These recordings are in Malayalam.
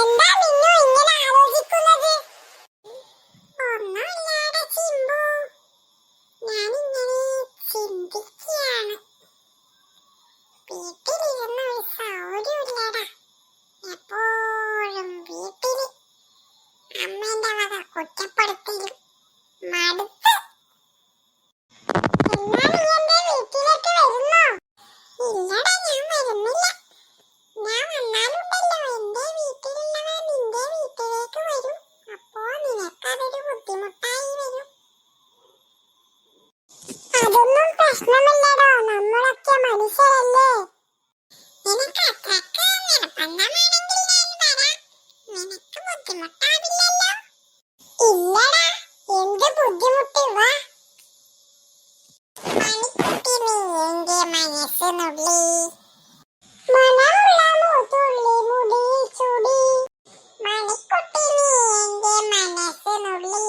എന്താ മിന്നു ഇങ്ങനെ ആലോചിക്കുന്നത്? ഒന്നുമില്ലാടെ ചിമ്പു, ഞാനിങ്ങനെ ചിന്തിക്കുകയാണ്. വീട്ടിലിരുന്ന ഒരു സൗകര്യമില്ലടാ. എപ്പോഴും വീട്ടില് അമ്മേന്റെ വക കുറ്റപ്പെടുത്തലും മടുത്ത്. എന്നാ നീ എന്റെ വീട്ടിലേക്ക് വരുന്നോ? ഇല്ലടാ, ഞാൻ വരുന്നില്ല. ഞാൻ വന്നാലുണ്ടല്ലോ എന്റെ വീട്ടിലുള്ളവർ നിന്റെ വീട്ടിലേക്ക് വരും. അപ്പോ നിനക്കതൊരു ബുദ്ധിമുട്ടായി വരും. അതൊന്നും പ്രശ്നമില്ലടോ, നമ്മളൊക്കെ മനുഷ്യരല്ലേ. നിനക്ക് അത്രക്ക് നിർബന്ധമാണെങ്കിൽ ഞാൻ വരാം. നിനക്ക് ബുദ്ധിമുട്ടാവില്ലല്ലോ. ഇല്ലടാ, എന്ത് ബുദ്ധിമുട്ട്? വാ. മണിക്കുട്ടി നീ എന്റെ മനസ്സിനുള്ളി, മണമുള്ള മൂത്തുള്ളി മുടിയിൽ ചൂടി. മണിക്കുട്ടി നീ എന്റെ മനസ്സിനുള്ളി.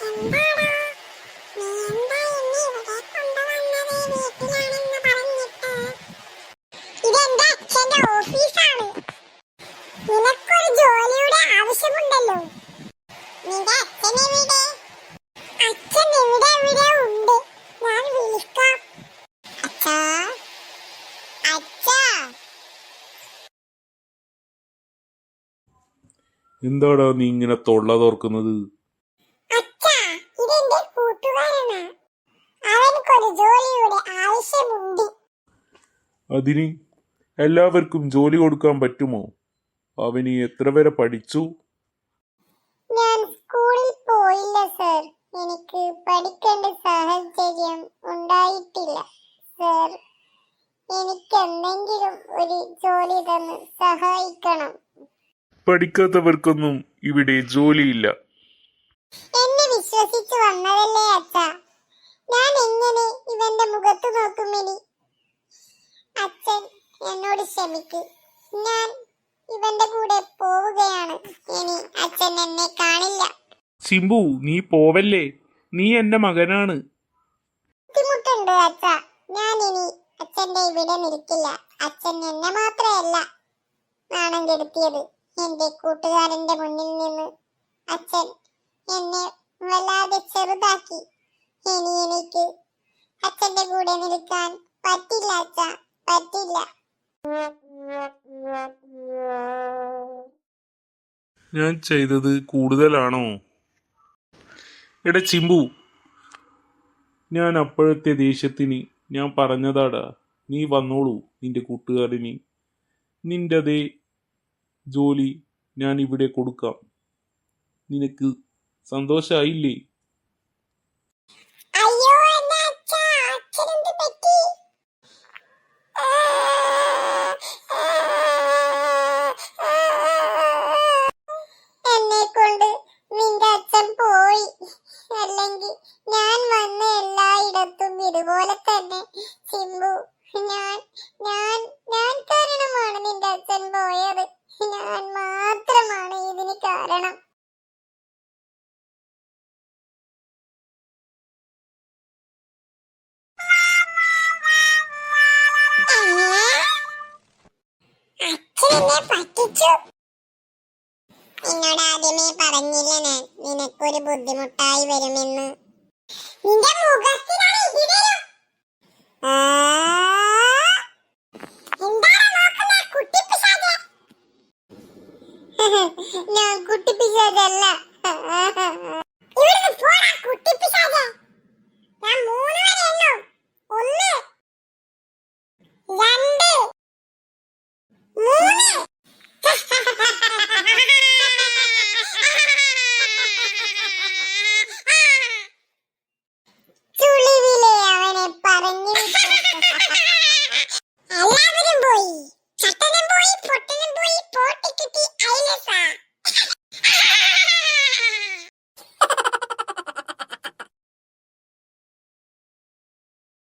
എന്താടാ നീ, എന്താ എന്നെ ഇവിടെ കൊണ്ടുവന്നത്? വീട്ടിലാണെന്ന് പറഞ്ഞിട്ട്. ഇതെന്റെ അച്ഛന്റെ ഓഫീസാണ്. നിനക്കൊരു ജോലിയുടെ ആവശ്യമുണ്ടല്ലോ. നിന്റെ അച്ഛനെവിടെ? അച്ഛൻ ഇവിടെ ഉണ്ട്, ഞാൻ വിളിക്കാം. അച്ഛാ, അച്ഛാ. എന്താടാ നീ ഇങ്ങനെ തൊള്ള തോർക്കുന്നത്? അച്ഛാ, ഇതെന്റെ കൂട്ടുകാരനാ. അവനക്കൊരു ജോലിയുടെ ആവശ്യമുണ്ട്. അതിന് എല്ലാവർക്കും ജോലി കൊടുക്കാൻ പറ്റുമോ? അവന് എത്ര വരെ പഠിച്ചു? ഞാൻ സ്കൂളിൽ പോയില്ല സർ. എനിക്ക് പഠിക്കേണ്ട സാഹചര്യം ഉണ്ടായിട്ടില്ല സർ. എനിക്ക് എന്തെങ്കിലും ഒരു ജോലി തന്ന് സഹായിക്കണം. പഠിക്കാത്തവർക്കൊന്നും ഇവിടെ ജോലിയില്ല. എന്നെ വിശ്വസിച്ച് വന്നതല്ലേ അച്ഛാ. ഞാൻ എങ്ങനെ ഇവന്റെ മുഖത്ത് നോക്കുമിനി? അച്ഛൻ എന്നോട് ക്ഷമിക്ക്. ഞാൻ ഇവന്റെ കൂടെ പോവുകയാണ്. ഇനി അച്ഛൻ എന്നെ കാണില്ല. ചിമ്പു, നീ പോവല്ലേ. നീ എന്റെ മകനാണ്. ബുദ്ധിമുട്ടുണ്ട് അച്ഛാ. ഞാൻ ഇനി അച്ഛന്റെ ഇവിടെ നിൽക്കില്ല. അച്ഛൻ എന്നെ മാത്രമല്ല നാണം കെടുത്തിയത്, എന്റെ കൂട്ടുകാരന്റെ മുന്നിൽ നിന്ന് അച്ഛൻ എന്നെ വല്ലാതെ ചെറുതാക്കി. ഇനി എനിക്ക് അച്ഛന്റെ കൂടെ നിൽക്കാൻ പറ്റില്ല അച്ഛാ, പറ്റില്ല. ഞാൻ ചെയ്തത് കൂടുതലാണോ? എടാ ചിമ്പു, ഞാൻ അപ്പോഴത്തെ ദേഷ്യത്തിന് ഞാൻ പറഞ്ഞതാടാ. നീ വന്നോളൂ നിന്റെ കൂട്ടുകാരന്. നിന്റെ അതേ ജോലി ഞാൻ ഇവിടെ കൊടുക്കാം. നിനക്ക് സന്തോഷായില്ലേ? അയ്യോ എന്റെ അച്ഛാ, അച്ഛനെന്ത് പറ്റി? എന്നെ കൊണ്ട് നിന്റെ അച്ഛൻ പോയി. അല്ലെങ്കിൽ ഞാൻ വന്ന എല്ലായിടത്തും ഇതുപോലെ തന്നെ. ചിമ്പു, ഞാൻ ഞാൻ ഞാൻ കാരണമാണ് നിന്റെ അച്ഛൻ പോയത്. ഞാൻ മാത്രമാണ് ഇതിന് കാരണം. അച്ഛനെ പറ്റിച്ചു. നിന്നോട് ആദ്യമേ പറഞ്ഞില്ല ഞാൻ നിനക്കൊരു ബുദ്ധിമുട്ടായി വരുമെന്ന്. നിന്റെ മുഖത്തിനാണ് ഇടി